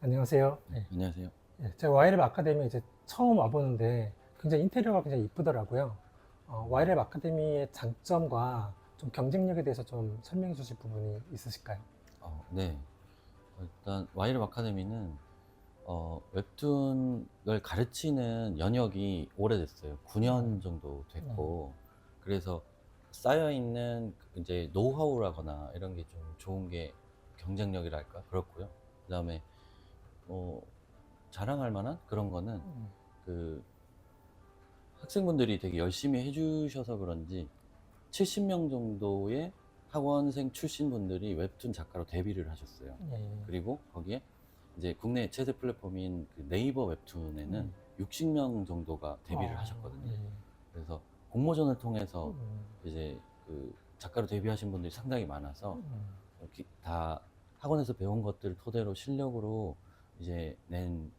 안녕하세요. 네. 안녕하세요. 제가 와이랩 아카데미 이제 처음 와보는데 굉장히 인테리어가 굉장히 이쁘더라고요. 와이랩 아카데미의 장점과 좀 경쟁력에 대해서 좀 설명해 주실 부분이 있으실까요? 네. 일단 와이랩 아카데미는 웹툰을 가르치는 연역이 오래됐어요. 9년 정도 음, 됐고, 그래서 쌓여 있는 이제 노하우라거나 이런 게 좀 좋은 게 경쟁력이랄까 그렇고요. 그다음에 뭐 자랑할 만한 그런 거는 음, 그 학생분들이 되게 열심히 해주셔서 그런지 70명 정도의 학원생 출신 분들이 웹툰 작가로 데뷔를 하셨어요. 예, 그리고 거기에 이제 국내 최대 플랫폼인 그 네이버 웹툰에는 음, 60명 정도가 데뷔를 하셨거든요. 예, 그래서 공모전을 통해서 음, 이제 그 작가로 데뷔하신 분들이 상당히 많아서 음, 다 학원에서 배운 것들을 토대로 실력으로 이제 낸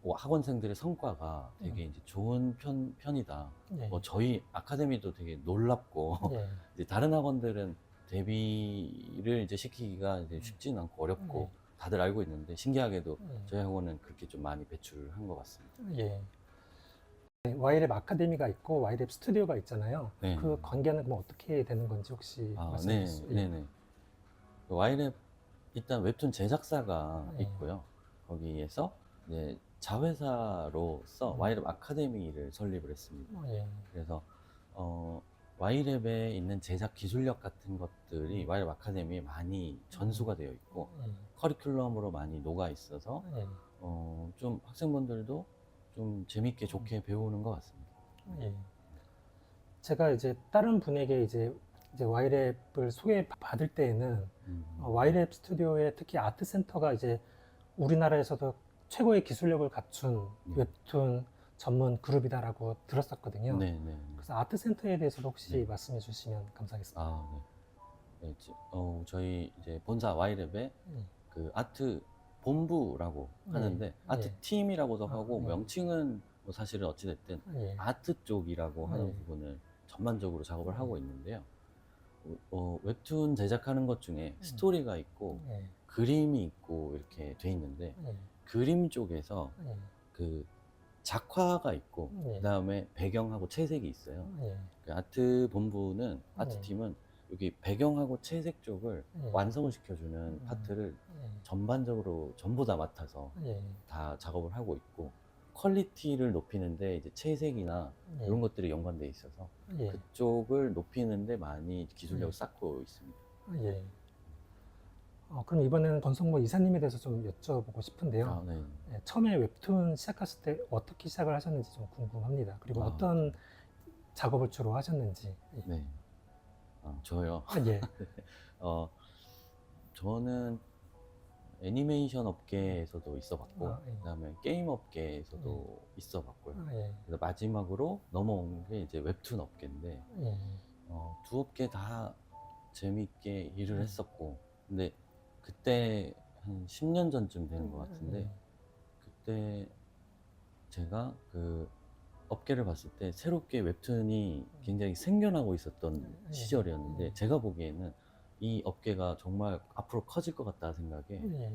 학원생들의 성과가 되게 이제 좋은 편이다. 예, 뭐 저희 아카데미도 되게 놀랍고 예, 이제 다른 학원들은 데뷔를 이제 시키기가 이제 쉽지는 않고 예, 어렵고 다들 알고 있는데 신기하게도 예, 저희 학원은 그렇게 좀 많이 배출을 한 것 같습니다. 예. 네, 와이랩 아카데미가 있고 와이랩 스튜디오가 있잖아요. 네. 그 관계는 그럼 어떻게 되는 건지 혹시 말씀해 네, 주실 수? 예, 네네. 와이랩 일단 웹툰 제작사가 예, 있고요. 거기에서 이제 자회사로서 음, 와이랩 아카데미를 설립을 했습니다. 예, 그래서 어, 와이랩에 있는 제작 기술력 같은 것들이 음, 와이랩 아카데미에 많이 전수가 되어 있고 예, 커리큘럼으로 많이 녹아 있어서 예, 좀 학생분들도 좀 재밌게 좋게 배우는 것 같습니다. 예. 제가 이제 다른 분에게 이제 와이랩을 소개받을 때에는 와이랩 스튜디오의 특히 아트 센터가 이제 우리나라에서도 최고의 기술력을 갖춘 네, 웹툰 전문 그룹이다라고 들었었거든요. 네, 네, 네. 그래서 아트 센터에 대해서도 혹시 네. 말씀해 주시면 감사하겠습니다. 네. 네, 저희 이제 본사 와이랩에 예, 그 아트 본부라고 예, 하는데 아트 예, 팀이라고도 하고 예, 명칭은 뭐 사실은 어찌됐든 예, 아트 쪽이라고 하는 예, 부분을 전반적으로 작업을 예, 하고 있는데요. 웹툰 제작하는 것 중에 스토리가 있고 예, 그림이 있고 이렇게 돼 있는데 예, 그림 쪽에서 예, 그 작화가 있고 그 예, 다음에 배경하고 채색이 있어요. 예, 그 아트 본부는 예, 아트 팀은 여기 배경하고 채색 쪽을 예, 완성을 시켜주는 파트를 예, 전반적으로 전부 다 맡아서 예, 다 작업을 하고 있고 퀄리티를 높이는데 이제 채색이나 예, 이런 것들이 연관돼 있어서 예, 그쪽을 높이는데 많이 기술력을 예, 쌓고 있습니다. 예. 그럼 이번에는 권성모 이사님에 대해서 좀 여쭤보고 싶은데요. 네. 예, 처음에 웹툰 시작하실 때 어떻게 시작을 하셨는지 좀 궁금합니다. 그리고 어떤 작업을 주로 하셨는지. 예. 네. 저요. 예. 어, 저는 애니메이션 업계에서도 있어봤고, 예. 그다음에 게임 예. 업계에서도 있어봤고요. 예. 그래서 마지막으로 넘어온 게 이제 웹툰 업계인데, 예. 두 업계 다 재밌게 일을 했었고, 근데 그때 한 10년 전쯤 되는 것 예. 같은데, 그때 제가 그 업계를 봤을 때 새롭게 웹툰이 굉장히 생겨나고 있었던 시절이었는데, 제가 보기에는 이 업계가 정말 앞으로 커질 것 같다 생각에 예.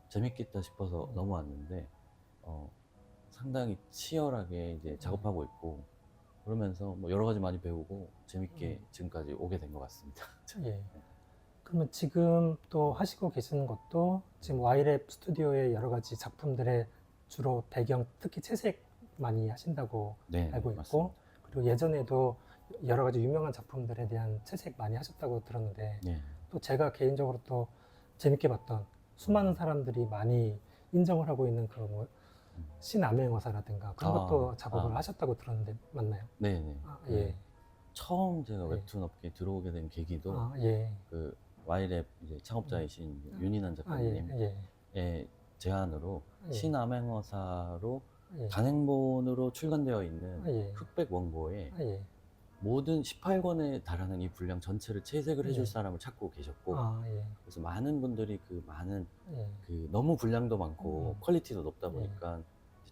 재밌겠다 싶어서 넘어왔는데, 어, 상당히 치열하게 이제 작업하고 있고, 그러면서 뭐 여러 가지 많이 배우고 재밌게 지금까지 오게 된 것 같습니다. 예. 그러면 지금 또 하시고 계시는 것도 지금 와이랩 스튜디오의 여러 가지 작품들의 주로 배경, 특히 채색 많이 하신다고 네, 네, 알고 있고, 맞습니다. 그리고 예전에도 여러 가지 유명한 작품들에 대한 채색 많이 하셨다고 들었는데, 네. 또 제가 개인적으로 또 재밌게 봤던 수많은 사람들이 많이 인정을 하고 있는 그 뭐 음. 신암행어사라든가 그런 것도 작업을 하셨다고 들었는데 맞나요? 네, 네. 예. 처음 제가 예. 웹툰 업계에 들어오게 된 계기도 예. 그 와이랩 이제 창업자이신 윤인환 예. 작가님의 예. 제안으로 예. 신암행어사로 예. 단행본으로 출간되어 있는 예. 흑백 원고에 예. 모든 18권에 달하는 이 분량 전체를 채색을 해줄 예. 사람을 찾고 계셨고, 예. 그래서 많은 분들이 그 많은 예. 그 너무 분량도 많고 퀄리티도 높다 예. 보니까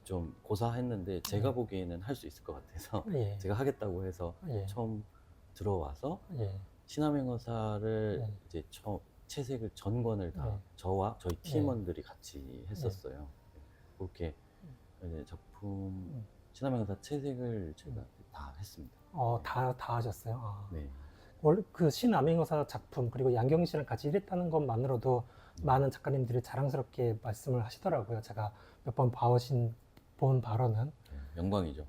좀 고사했는데 제가 보기에는 할 수 있을 것 같아서 예. 제가 하겠다고 해서 예. 처음 들어와서 예. 신암행어사를 예. 이제 처음 채색을 전권을 다 네. 저와 저희 팀원들이 같이 했었어요. 그렇게 이제 작품 신화명사 채색을 제가 다 했습니다. 다 하셨어요. 아. 네. 원래 그 신암행어사 작품 그리고 양경희 씨랑 같이 일했다는 것만으로도 많은 작가님들이 자랑스럽게 말씀을 하시더라고요. 제가 몇 번 본 바로는. 네, 영광이죠.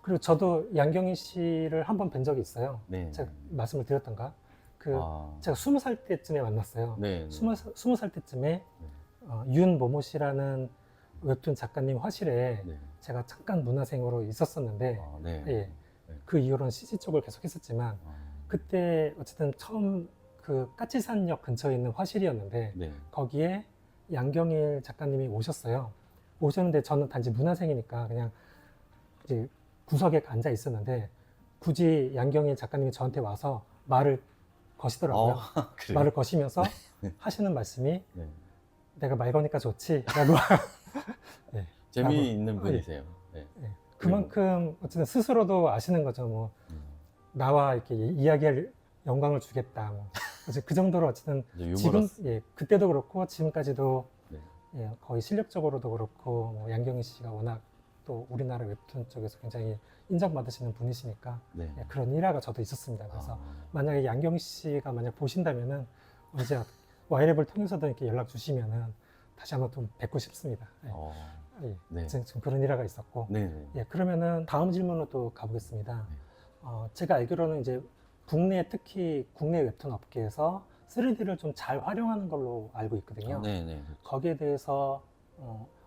그리고 저도 양경희 씨를 한 번 뵌 적이 있어요. 네. 제가 말씀을 드렸던가? 아, 제가 20살 때쯤에 만났어요. 네. 20살 때쯤에 윤모모 씨라는 웹툰 작가님 화실에 네. 제가 잠깐 문화생으로 있었었는데 아, 네. 예. 네. 그 이후로는 CG 쪽을 계속 했었지만 아, 그때 어쨌든 처음 그 까치산역 근처에 있는 화실이었는데 네. 거기에 양경일 작가님이 오셨어요. 오셨는데 저는 단지 문화생이니까 그냥 이제 구석에 앉아 있었는데 굳이 양경일 작가님이 저한테 와서 말을 거시더라고요. 그래요? 말을 거시면서 네. 하시는 말씀이 네. 내가 말 거니까 좋지 라고 재미있는 분이세요. 네. 그만큼 어쨌든 스스로도 아시는 거죠. 뭐 나와 이렇게 이야기할 영광을 주겠다. 뭐. 그래서 그 정도로 어쨌든 이제 지금 유머러스. 그때도 그렇고 지금까지도 네. 거의 실력적으로도 그렇고 뭐 양경희 씨가 워낙 또 우리나라 웹툰 쪽에서 굉장히 인정받으시는 분이시니까 네. 그런 일화가 저도 있었습니다. 그래서 아, 만약에 양경희 씨가 만약 보신다면은 언제 와이랩을 통해서도 이렇게 연락 주시면은 다시 한번 좀 뵙고 싶습니다. 어, 예. 네. 지금 그런 일화가 있었고. 네. 예, 그러면은 다음 질문으로 또 가보겠습니다. 네. 제가 알기로는 이제 특히 국내 웹툰 업계에서 3D를 좀 잘 활용하는 걸로 알고 있거든요. 네. 거기에 대해서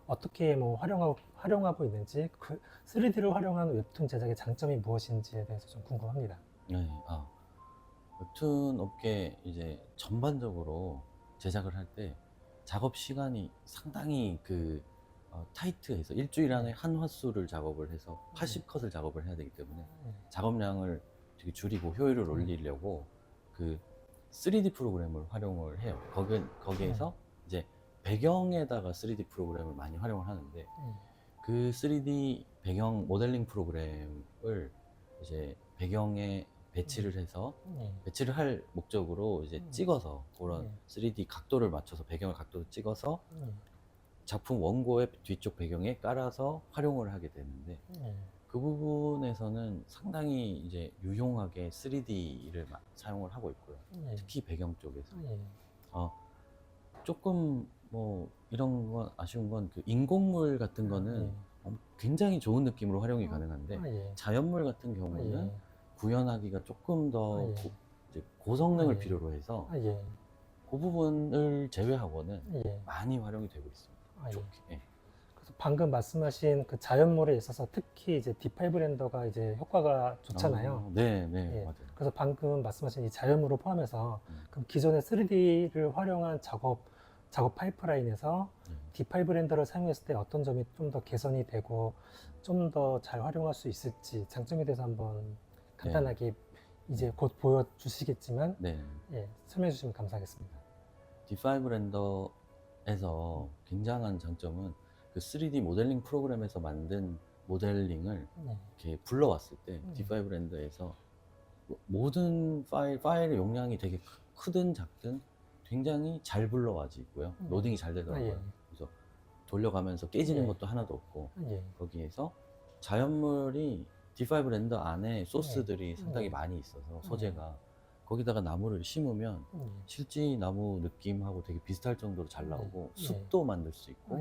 어떻게 뭐 활용하고 있는지, 그 3D를 활용하는 웹툰 제작의 장점이 무엇인지에 대해서 좀 궁금합니다. 네. 웹툰 업계 이제 전반적으로 제작을 할 때 작업 시간이 상당히 타이트해서 일주일 안에 한 화수를 작업을 해서 80컷을 작업을 해야 되기 때문에 작업량을 되게 줄이고 효율을 올리려고 그 3D 프로그램을 활용을 해요. 거기에서 이제 배경에다가 3D 프로그램을 많이 활용을 하는데 그 3D 배경 모델링 프로그램을 이제 배경에 배치를 해서 배치를 할 목적으로 이제 찍어서 그런 3D 각도를 맞춰서 배경의 각도를 찍어서 작품 원고의 뒤쪽 배경에 깔아서 활용을 하게 되는데 그 부분에서는 상당히 이제 유용하게 3D를 사용을 하고 있고요. 특히 배경 쪽에서 조금 뭐 이런 건 아쉬운 건 그 인공물 같은 거는 굉장히 좋은 느낌으로 활용이 가능한데 자연물 같은 경우는 구현하기가 조금 더 이제 고성능을 필요로 해서 그 부분을 제외하고는 많이 활용이 되고 있습니다. 좋게. 그래서 방금 말씀하신 그 자연물에 있어서 특히 이제 D5 렌더가 이제 효과가 좋잖아요. 네, 예. 맞아요. 그래서 방금 말씀하신 이 자연물을 포함해서 그럼 기존의 3D를 활용한 작업 파이프라인에서 D5 렌더를 사용했을 때 어떤 점이 좀 더 개선이 되고 좀 더 잘 활용할 수 있을지 장점에 대해서 한번 간단하게 이제 곧 보여주시겠지만 설명해 주시면 감사하겠습니다. D5 렌더에서 굉장한 장점은 그 3D 모델링 프로그램에서 만든 모델링을 이렇게 불러왔을 때 D5 렌더에서 모든 파일의 용량이 되게 크든 작든 굉장히 잘 불러와지고요. 로딩이 잘 되더라고요. 그래서 돌려가면서 깨지는 것도 하나도 없고 거기에서 자연물이 D5 렌더 안에 소스들이 상당히 많이 있어서 소재가 거기다가 나무를 심으면 실제 나무 느낌하고 되게 비슷할 정도로 잘 나오고 숲도 만들 수 있고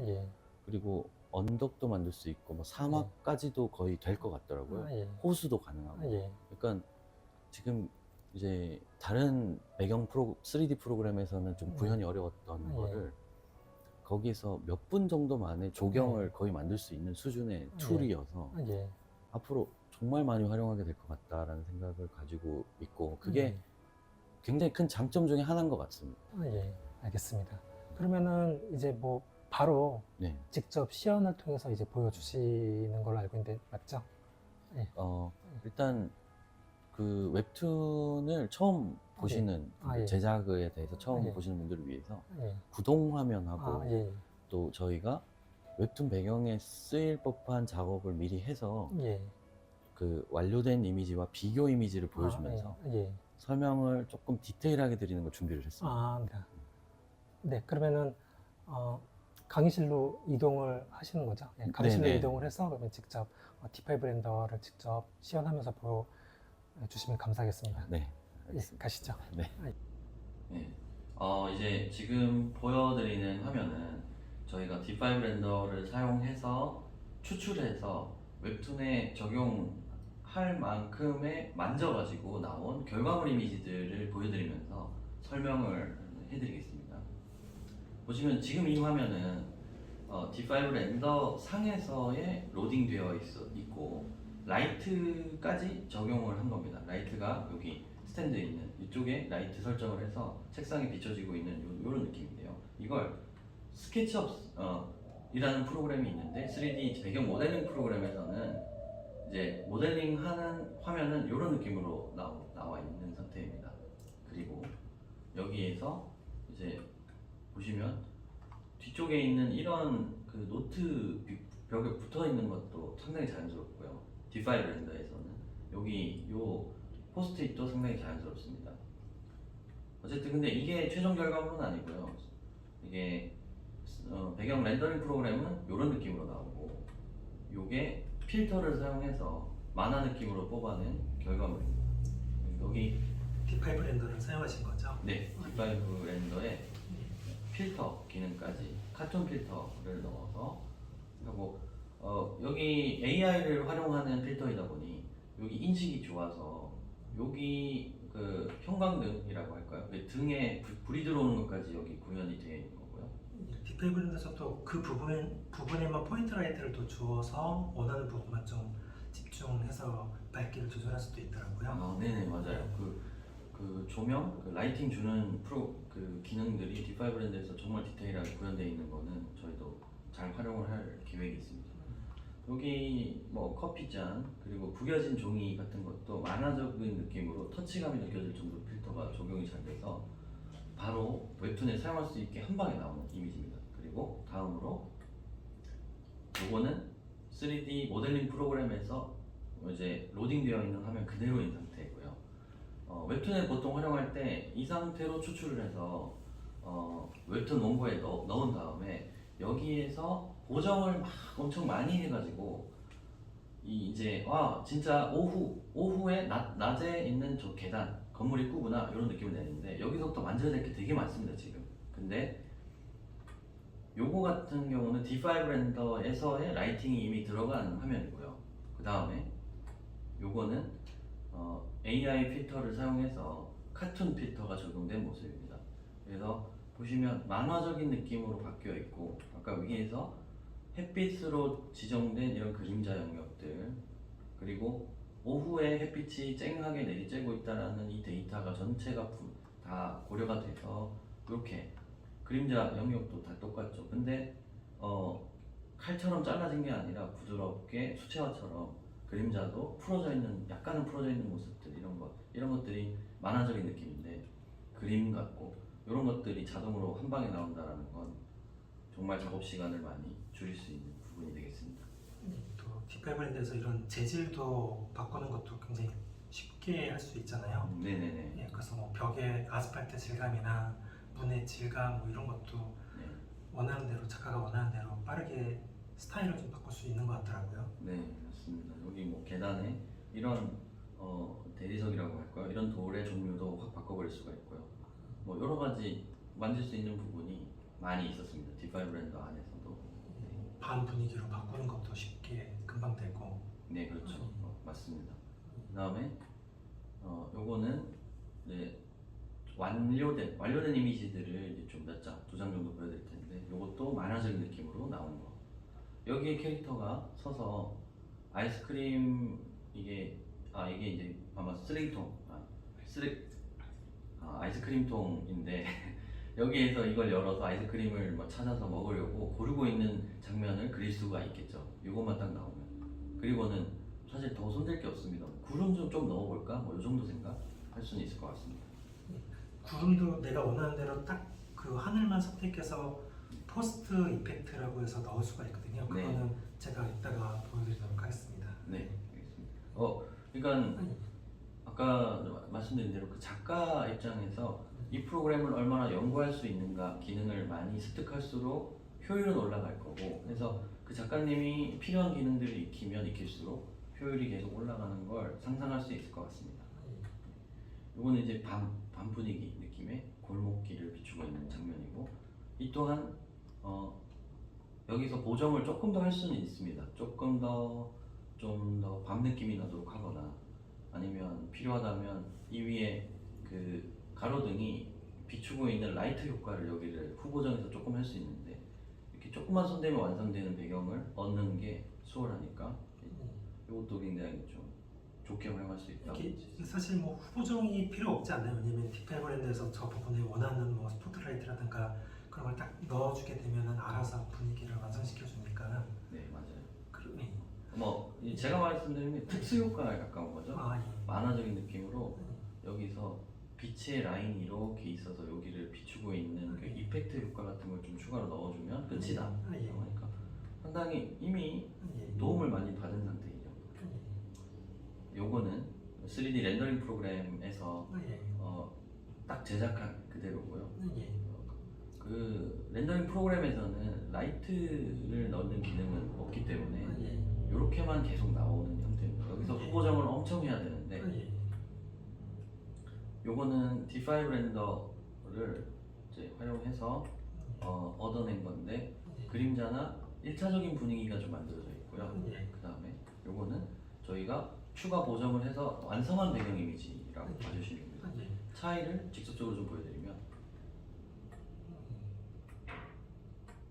그리고 언덕도 만들 수 있고 뭐 사막까지도 거의 될 것 같더라고요. 호수도 가능하고. 그러니까 지금 이제 다른 배경 3D 프로그램에서는 좀 구현이 어려웠던 거를 거기서 몇 분 정도 만에 조경을 거의 만들 수 있는 수준의 툴이어서 앞으로 정말 많이 활용하게 될 것 같다라는 생각을 가지고 있고 그게 굉장히 큰 장점 중에 하나인 것 같습니다. 알겠습니다. 그러면은 이제 뭐 바로 직접 시연을 통해서 이제 보여주시는 걸로 알고 있는데 맞죠? 일단 그 웹툰을 처음 보시는 제작에 대해서 처음 보시는 분들을 위해서 구동 화면하고 또 저희가 웹툰 배경에 쓰일 법한 작업을 미리 해서 그 완료된 이미지와 비교 이미지를 보여주면서 설명을 조금 디테일하게 드리는 걸 준비를 했습니다. 아, 네. 네, 그러면은 강의실로 이동을 하시는 거죠? 네, 강의실로 네네. 이동을 해서 그러면 직접 D5 렌더를 직접 시연하면서 보여주시면 감사하겠습니다. 네, 예, 알겠습니다. 가시죠. 네. 네. 이제 지금 보여드리는 화면은 저희가 D5 렌더를 사용해서 추출해서 웹툰에 적용할 만큼의 만져가지고 나온 결과물 이미지들을 보여드리면서 설명을 해드리겠습니다. 보시면 지금 이 화면은 D5 렌더 상에서의 로딩되어 있고 라이트까지 적용을 한 겁니다. 라이트가 여기 스탠드에 있는 이쪽에 라이트 설정을 해서 책상에 비춰지고 있는 이런 느낌인데요. 이걸 스케치업 이라는 프로그램이 있는데 3D 배경 모델링 프로그램에서는 이제 모델링하는 화면은 이런 느낌으로 나와 있는 상태입니다. 그리고 여기에서 이제 보시면 뒤쪽에 있는 이런 그 노트 벽에 붙어 있는 것도 상당히 자연스럽고요. D5 렌더에서는 여기 요 포스트잇도 상당히 자연스럽습니다. 어쨌든 근데 이게 최종 결과물은 아니고요. 이게 배경 렌더링 프로그램은 이런 느낌으로 나오고 요게 필터를 사용해서 만화 느낌으로 뽑아낸 결과물입니다. 여기 D5 렌더를 사용하신 거죠? 네, D5 렌더에 필터 기능까지 카툰 필터를 넣어서 하고 여기 AI를 활용하는 필터이다 보니 여기 인식이 좋아서 여기 그 형광등이라고 할까요? 그 등에 불이 들어오는 것까지 여기 구현이 되어 있는 거고요. D5 렌더에서도 그 부분에만 포인트 라이트를 또 주어서 원하는 부분만 좀 집중해서 밝기를 조절할 수도 있더라고요. 네네 맞아요. 그 조명, 그 라이팅 주는 그 기능들이 D5 렌더에서 정말 디테일하게 구현되어 있는 거는 저희도 잘 활용을 할 계획이 있습니다. 여기 뭐 커피잔 그리고 구겨진 종이 같은 것도 만화적인 느낌으로 터치감이 느껴질 정도로 필터가 적용이 잘 돼서 바로 웹툰에 사용할 수 있게 한 방에 나오는 이미지입니다. 그리고 다음으로 요거는 3D 모델링 프로그램에서 이제 로딩되어 있는 화면 그대로인 상태고요. 웹툰에 보통 활용할 때 이 상태로 추출을 해서 웹툰 원고에 넣은 다음에 여기에서 보정을 막 엄청 많이 해가지고 이제 진짜 오후에 낮에 있는 저 계단 건물 입구구나 이런 느낌을 내는데 여기서부터 만져야 될 게 되게 많습니다 지금. 근데 요거 같은 경우는 D5 렌더에서의 라이팅이 이미 들어간 화면이고요. 그 다음에 요거는 AI 필터를 사용해서 카툰 필터가 적용된 모습입니다. 그래서 보시면 만화적인 느낌으로 바뀌어 있고 아까 위에서 het빛으로 지정된 이런 그림자 영역들 그리고 오후에 햇빛이 쨍하게 내리쬐고 있다는 이 데이터가 전체가 다 고려가 돼서 이렇게 그림자 영역도 다 똑같죠. 근데 칼처럼 잘라진 게 아니라 부드럽게 수채화처럼 그림자도 약간은 풀어져 있는 모습들 이런 것들이 만화적인 느낌인데 그림 같고 이런 것들이 자동으로 한 방에 나온다라는 건 정말 작업 시간을 많이 줄일 수 있는 부분이 되겠습니다. 또 D5 렌더에서 이런 재질도 바꾸는 것도 굉장히 쉽게 할 수 있잖아요. 네네네. 예, 그래서 뭐 벽의 아스팔트 질감이나 문의 질감 뭐 이런 것도 네. 원하는 대로 작가가 원하는 대로 빠르게 스타일을 좀 바꿀 수 있는 것 같더라고요. 네, 맞습니다. 여기 뭐 계단에 이런 대리석이라고 할까요? 이런 돌의 종류도 확 바꿔버릴 수가 있고요. 뭐 여러 가지 만질 수 있는 부분이 많이 있었습니다. D5 렌더 안에서도. 반 분위기로 바꾸는 것도 쉽게 금방 되고. 네, 그렇죠. 맞습니다. 그다음에 요거는 이제 완료된 이미지들을 이제 좀 몇 장, 2장 정도 보여드릴 텐데 요것도 만화적인 느낌으로 나온 거. 여기에 캐릭터가 서서 아이스크림 이게 이제 아마 쓰레기통 아이스크림통인데 여기에서 이걸 열어서 아이스크림을 뭐 찾아서 먹으려고 고르고 있는 장면을 그릴 수가 있겠죠. 이것만 딱 나오면. 그리고는 사실 더 손댈 게 없습니다. 구름 좀 넣어볼까? 뭐 이 정도 생각할 수는 있을 것 같습니다. 구름도 내가 원하는 대로 딱 그 하늘만 선택해서 포스트 이펙트라고 해서 넣을 수가 있거든요. 네. 그거는 제가 이따가 보여드리도록 하겠습니다. 네, 알겠습니다. 그러니까 아까 말씀드린 대로 그 작가 입장에서 이 프로그램을 얼마나 연구할 수 있는가 기능을 많이 습득할수록 효율은 올라갈 거고, 그래서 그 작가님이 필요한 기능들을 익히면 익힐수록 효율이 계속 올라가는 걸 상상할 수 있을 것 같습니다. 이거는 이제 밤 분위기 느낌의 골목길을 비추고 있는 장면이고, 이 또한 여기서 보정을 조금 더 할 수는 있습니다. 조금 더 좀 더 밤 느낌이 나도록 하거나, 아니면 필요하다면 이 위에 그 가로등이 비추고 있는 라이트 효과를 여기를 후보정에서 조금 할 수 있는데, 이렇게 조금만 손대면 완성되는 배경을 얻는 게 수월하니까 이것도 굉장히 좀 좋게 활용할 수 있다고. 이게 사실 뭐 후보정이 필요 없지 않나요? 왜냐면 디파이 브랜드에서 저 부분에 원하는 뭐 스포트라이트라든가 그런 걸 딱 넣어주게 되면은 알아서 분위기를 완성시켜 주니까. 네, 맞아요. 그러네. 제가 말씀드린 게 특수 효과에 가까운 거죠. 아, 예. 만화적인 느낌으로 여기서 빛의 라인이 이렇게 있어서 여기를 비추고 있는 그 이펙트 효과 같은 걸 좀 추가로 넣어주면 끝이다. 아, 예. 그러니까 상당히 이미 예. 도움을 많이 받은 상태이죠. 요거는 3D 렌더링 프로그램에서 예. 딱 제작한 그대로고요. 예. 그 렌더링 프로그램에서는 라이트를 넣는 기능은 없기 때문에 예. 이렇게만 계속 나오는 형태입니다. 여기서 후보정을 엄청 해야 되는데, 예. 요거는 D5 렌더를 이제 활용해서 얻어낸 건데, 그림자나 1차적인 분위기가 좀 만들어져 있고요. 예. 그 다음에 요거는 저희가 추가 보정을 해서 완성한 배경 이미지라고 봐주시면 됩니다. 예. 차이를 직접적으로 좀 보여드리면,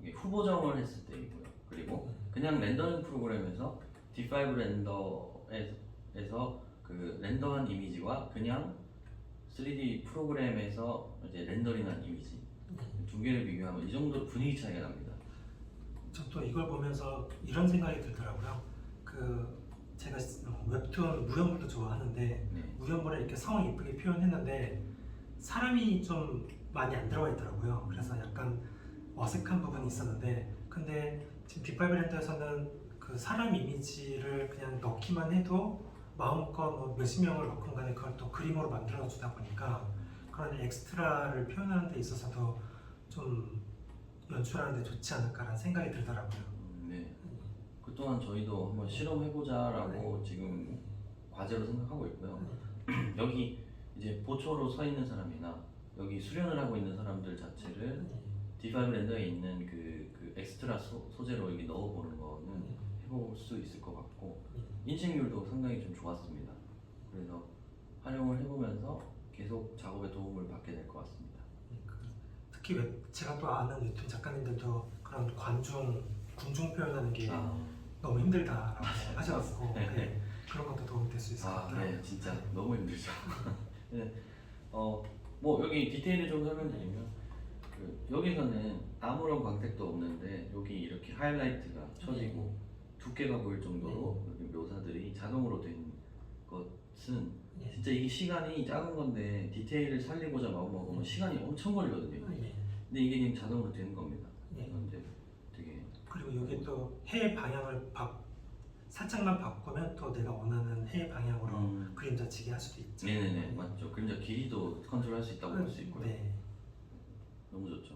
이게 후보정을 했을 때이고요. 그리고 그냥 렌더링 프로그램에서 D5 렌더에서 그 렌더한 이미지와 그냥 3D 프로그램에서 이제 렌더링한 이미지 두 개를 비교하면 이 정도 분위기 차이가 납니다. 저 또 이걸 보면서 이런 생각이 들더라고요. 제가 웹툰 무연물도 좋아하는데 네. 무연물에 이렇게 성을 이쁘게 표현했는데 사람이 좀 많이 안 들어가 있더라고요. 그래서 약간 어색한 부분이 있었는데, 근데 지금 빅5 렌더에서는 그 사람 이미지를 그냥 넣기만 해도 마음껏 뭐 몇십 명을 넣건 간에 그걸 또 그림으로 만들어 주다 보니까 그런 엑스트라를 표현하는 데 있어서도 좀 연출하는 데 좋지 않을까라는 생각이 들더라고요. 네. 그 또한 저희도 한번 실험해보자라고 지금 과제로 생각하고 있고요. 여기 이제 보초로 서 있는 사람이나 여기 수련을 하고 있는 사람들 자체를 D5 렌더에 있는 그 엑스트라 소재로 여기 넣어보는 거는 해볼 수 있을 것 같고, 인식률도 상당히 좀 좋았습니다. 그래서 활용을 해보면서 계속 작업에 도움을 받게 될 것 같습니다. 특히 제가 또 아는 웹툰 작가님들도 그런 군중 표현하는 게 너무 힘들다라고 하셔서 네. 그런 것도 도움이 될 수 있을 것 같아요. 네, 진짜 너무 힘들죠. 네. 여기 디테일을 좀 설명드리면, 여기서는 아무런 광택도 없는데 여기 이렇게 하이라이트가 쳐지고 두께가 보일 정도로 여기 묘사들이 자동으로 된 것은 진짜 이게 시간이 작은 건데 디테일을 살리고자 마음먹으면 시간이 엄청 걸리거든요. 근데 이게 지금 자동으로 되는 겁니다. 이제 되게 그리고 여기 또 해 방향을 살짝만 바꾸면 또 내가 원하는 해 방향으로 그림자 치게 할 수도 있죠. 네네네, 맞죠. 그림자 길이도 컨트롤할 수 있다고 볼 수 있고요. 네. 너무 좋죠.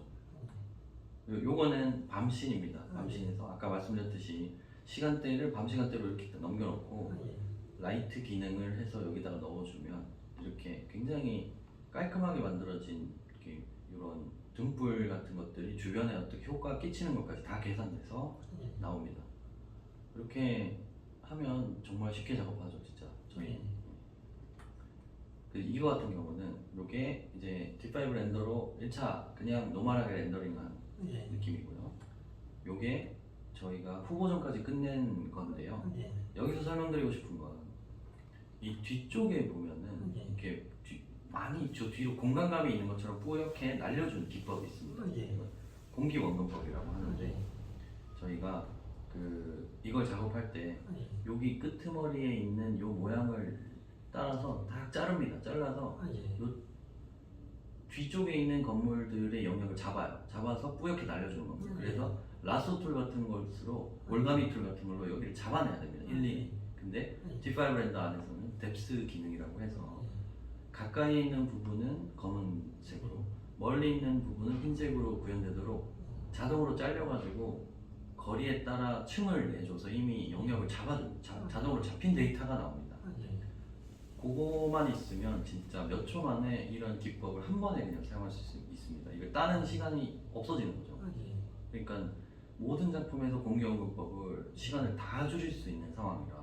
요거는 밤신입니다. 밤신에서 아까 말씀드렸듯이 시간대를 밤 시간대로 이렇게 넘겨놓고 라이트 기능을 해서 여기다가 넣어주면 이렇게 굉장히 깔끔하게 만들어진 이런 등불 같은 것들이 주변에 어떻게 효과가 끼치는 것까지 다 계산돼서 나옵니다. 이렇게 하면 정말 쉽게 작업하죠, 진짜 저희. 이거 같은 경우는 이게 이제 D5 렌더로 1차 그냥 노멀하게 렌더링한 느낌이고요. 요게 저희가 후보정까지 끝낸 건데요. 여기서 설명드리고 싶은 건 이 뒤쪽에 보면은 이렇게 많이 저 뒤로 공간감이 있는 것처럼 뿌옇게 날려주는 기법이 있습니다. 공기 원근법이라고 하는데, 저희가 이걸 작업할 때 여기 끄트머리에 있는 요 모양을 따라서 다 자릅니다. 잘라서 요 뒤쪽에 있는 건물들의 영역을 잡아서 뿌옇게 날려주는 겁니다. 그래서 라소 툴 같은 것으로 올가미 툴 같은 걸로 여기를 잡아내야 됩니다. 일일이. 근데 D5 렌더 안에서는 뎁스 기능이라고 해서 가까이 있는 부분은 검은색으로, 멀리 있는 부분은 흰색으로 구현되도록 자동으로 잘려가지고 거리에 따라 층을 내줘서 이미 영역을 자동으로 잡힌 데이터가 나옵니다. 그거만 있으면 진짜 몇 초 만에 이런 기법을 한 번에 그냥 사용할 수 있습니다. 이걸 따는 시간이 없어지는 거죠. 그러니까 모든 작품에서 공개연구법을 시간을 다 줄일 수 있는 상황이라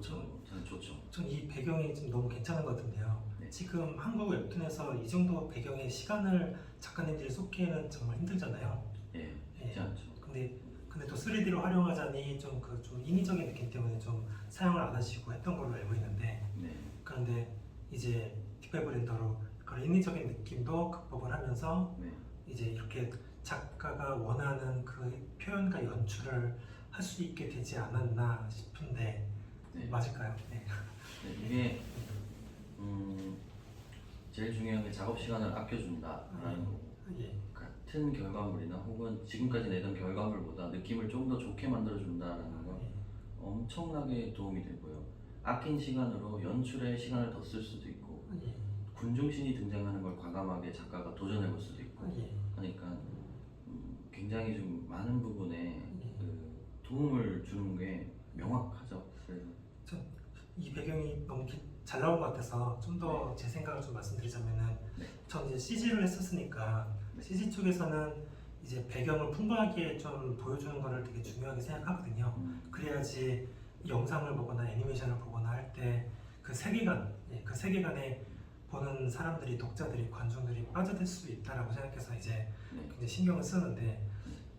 저는 좋죠. 전 이 배경이 좀 너무 괜찮은 것 같은데요. 네. 지금 한국 웹툰에서 이 정도 배경의 시간을 작가님들이 쏟기에는 정말 힘들잖아요. 예, 예. 쉽지 않죠. 근데 또 3D로 활용하자니 좀 인위적인 느낌 때문에 좀 사용을 안 하시고 했던 걸로 알고 있는데, 네. 그런데 이제 딥웹 렌더로 그런 인위적인 느낌도 극복을 하면서 네. 이제 이렇게 작가가 원하는 그 표현과 연출을 할 수 있게 되지 않았나 싶은데 네. 맞을까요? 네. 네, 이게 제일 중요한 게 작업 시간을 아껴준다라는 거고, 예. 같은 결과물이나 혹은 지금까지 내던 결과물보다 느낌을 좀 더 좋게 만들어준다라는 건 엄청나게 도움이 되고요. 아낀 시간으로 연출에 시간을 더 쓸 수도 있고, 예. 군중신이 등장하는 걸 과감하게 작가가 도전해볼 수도 있고, 예. 그러니까 굉장히 좀 많은 부분에 예. 그 도움을 주는 게 명확하죠. 그래서 이 배경이 너무 잘 나온 것 같아서 좀 더 제 생각을 좀 말씀드리자면은, 네. 전 이제 CG를 했었으니까 CG 쪽에서는 이제 배경을 풍부하게 좀 보여주는 거를 되게 중요하게 생각하거든요. 그래야지 영상을 보거나 애니메이션을 보거나 할 때 그 세계관, 그 세계관에 보는 사람들이, 독자들이, 관중들이 빠져들 수 있다라고 생각해서 이제 네. 굉장히 신경을 쓰는데,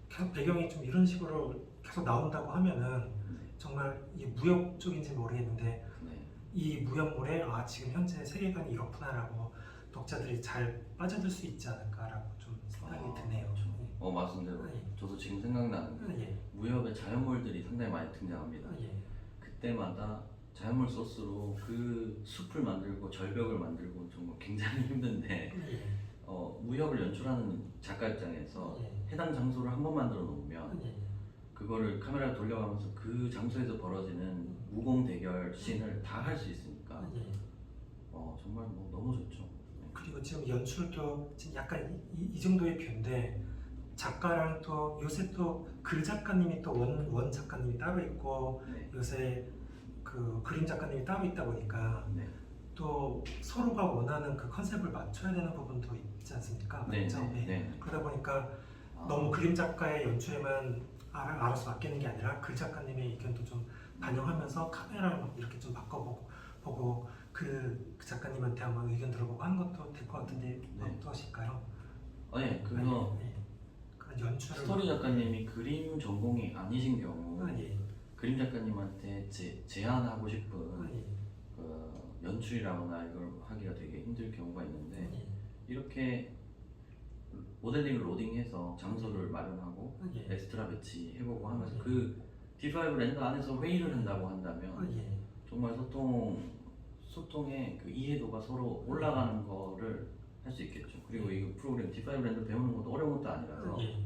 계속 배경이 좀 이런 식으로 계속 나온다고 하면은 정말 이게 무협 쪽인지 모르겠는데 네. 이 무협물에 지금 현재 세계관이 이렇구나라고 독자들이 잘 빠져들 수 있지 않을까라고 좀 생각이 드네요. 그렇죠. 말씀대로 예. 저도 지금 생각나는 게 예. 무협의 자연물들이 상당히 많이 등장합니다. 예. 그때마다 자연물 소스로 그 숲을 만들고 절벽을 만들고 정말 굉장히 힘든데 예. 무협을 연출하는 작가 입장에서 예. 해당 장소를 한 번 만들어 놓으면 예. 그거를 카메라를 돌려가면서 그 장소에서 벌어지는 무공 대결 씬을 다 할 수 있으니까 예. 정말 뭐 너무 좋죠. 네. 그리고 지금 연출도 지금 약간 이 정도의 뷰인데, 작가랑 또 요새 또 글 작가님이 또 원 작가님이 따로 있고 네. 요새 그 그림 작가님이 따로 있다 보니까 네. 또 서로가 원하는 그 컨셉을 맞춰야 되는 부분도 있지 않습니까? 네. 맞죠? 네. 네. 그러다 보니까 아, 너무 그림 작가의 연출에만 알아서 맡기는 게 아니라 글 작가님의 의견도 좀 반영하면서 카메라를 막 이렇게 좀 바꿔보고 그 작가님한테 한번 의견 들어보고 하는 것도 될 것 같은데 네. 어떠실까요? 네. 그거 그런 연출을 스토리 작가님이 그림 전공이 아니신 경우 예. 그림 작가님한테 제안하고 싶은 예. 그 연출이라거나 이걸 하기가 되게 힘들 경우가 있는데, 예. 이렇게 모델링을 로딩해서 장소를 마련하고 예. 엑스트라 배치 해보고 하면서 예. 그 D5 렌더 안에서 회의를 한다고 한다면 예. 정말 소통의 그 이해도가 서로 올라가는 거를 할 수 있겠죠. 그리고 이 프로그램 D5 렌더 배우는 것도 어려운 것도 아니라서 예.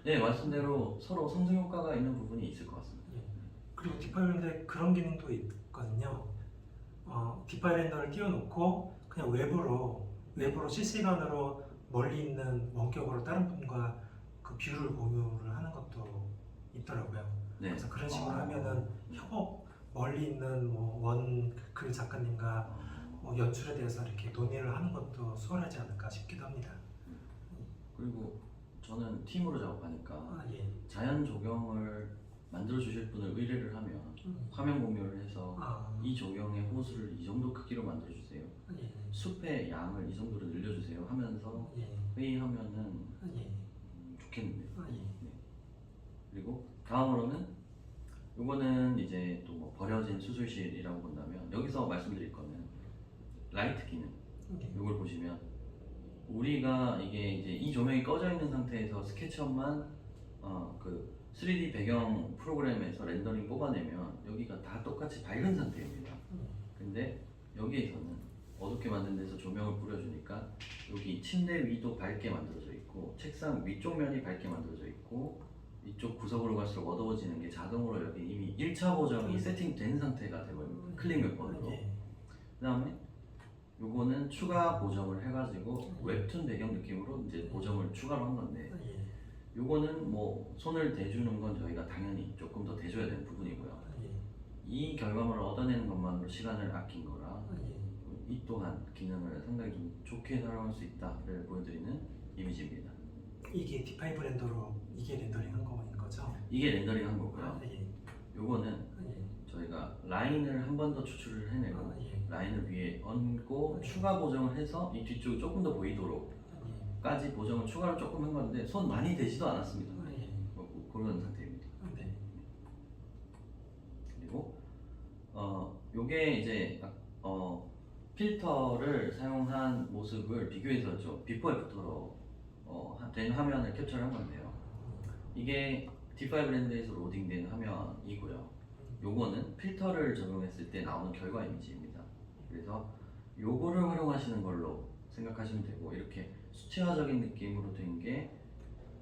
네, 말씀대로 서로 성장 효과가 있는 부분이 있을 것 같습니다. 예. 그리고 딥파일랜더에 그런 기능도 있거든요. 딥파일랜더를 띄워놓고 그냥 외부로 실시간으로 멀리 있는 원격으로 다른 분과 그 뷰를 공유를 하는 것도 있더라고요. 네. 그래서 그런 식으로 하면은 멀리 있는 원 글 작가님과 연출에 대해서 이렇게 논의를 하는 것도 수월하지 않을까 싶기도 합니다. 그리고 저는 팀으로 작업하니까 예. 자연 조경을 만들어 주실 분을 의뢰를 하면 화면 공유를 해서 이 조경의 호수를 이 정도 크기로 만들어 주세요. 예. 숲의 양을 이 정도로 늘려주세요 하면서 예. 회의하면은 예. 좋겠는데요. 예. 네. 그리고 다음으로는 이거는 이제 또 뭐 버려진 수술실이라고 본다면, 여기서 말씀드릴 거는 라이트 기능. 예. 이걸 보시면 우리가 이게 이제 이 조명이 꺼져 있는 상태에서 스케치업만 그 3D 배경 프로그램에서 렌더링 뽑아내면 여기가 다 똑같이 밝은 상태입니다. 근데 여기에서는 어둡게 만든 데서 조명을 뿌려주니까 여기 침대 위도 밝게 만들어져 있고, 책상 위쪽 면이 밝게 만들어져 있고, 이쪽 구석으로 갈수록 어두워지는 게 자동으로 여기 이미 1차 보정이 세팅된 상태가 되거든요. 클릭 몇 번으로. 그 다음에 요거는 추가 보정을 해가지고 웹툰 배경 느낌으로 이제 보정을 추가로 한 건데, 예. 요거는 뭐 손을 대주는 건 저희가 당연히 조금 더 대줘야 되는 부분이고요. 예. 이 결과물을 얻어내는 것만으로 시간을 아낀 거라 예. 이 또한 기능을 상당히 좀 좋게 사용할 수 있다를 보여드리는 이미지입니다. 이게 D5 렌더로 이게 렌더링한 거인 거죠? 이게 렌더링 한 거고요. 아, 예. 요거는 예. 저희가 라인을 한 번 더 추출을 해내고 아, 예. 라인을 위에 얹고 추가 보정을 해서 이 뒤쪽이 조금 더 보이도록 예. 까지 보정을 추가로 조금 한 건데 손 많이 대지도 않았습니다. 아, 예. 그런 상태입니다. 아, 네. 그리고 요게 이제 필터를 사용한 모습을 비교해서 좀 비포 애프터로 된 화면을 캡처를 한 건데요. 이게 D5 랜드에서 로딩된 화면이고요. 요거는 필터를 적용했을 때 나오는 결과 이미지입니다. 그래서 요거를 활용하시는 걸로 생각하시면 되고, 이렇게 수채화적인 느낌으로 된 게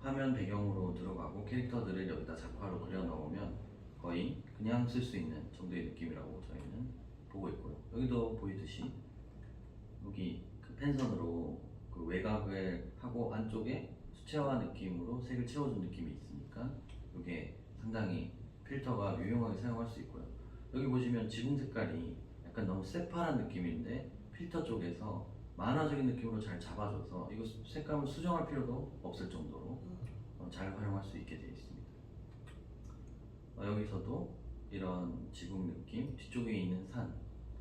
화면 배경으로 들어가고 캐릭터들을 여기다 작화로 그려 넣으면 거의 그냥 쓸 수 있는 정도의 느낌이라고 저희는 보고 있고요. 여기도 보이듯이 여기 그 펜선으로 그 외곽을 하고 안쪽에 수채화 느낌으로 색을 채워준 느낌이 있으니까 이게 상당히 필터가 유용하게 사용할 수 있고요. 여기 보시면 지붕 색깔이 약간 너무 새파란 느낌인데 필터 쪽에서 만화적인 느낌으로 잘 잡아줘서 이거 색감을 수정할 필요도 없을 정도로 잘 활용할 수 있게 되어 있습니다. 여기서도 이런 지붕 느낌, 뒤쪽에 있는 산,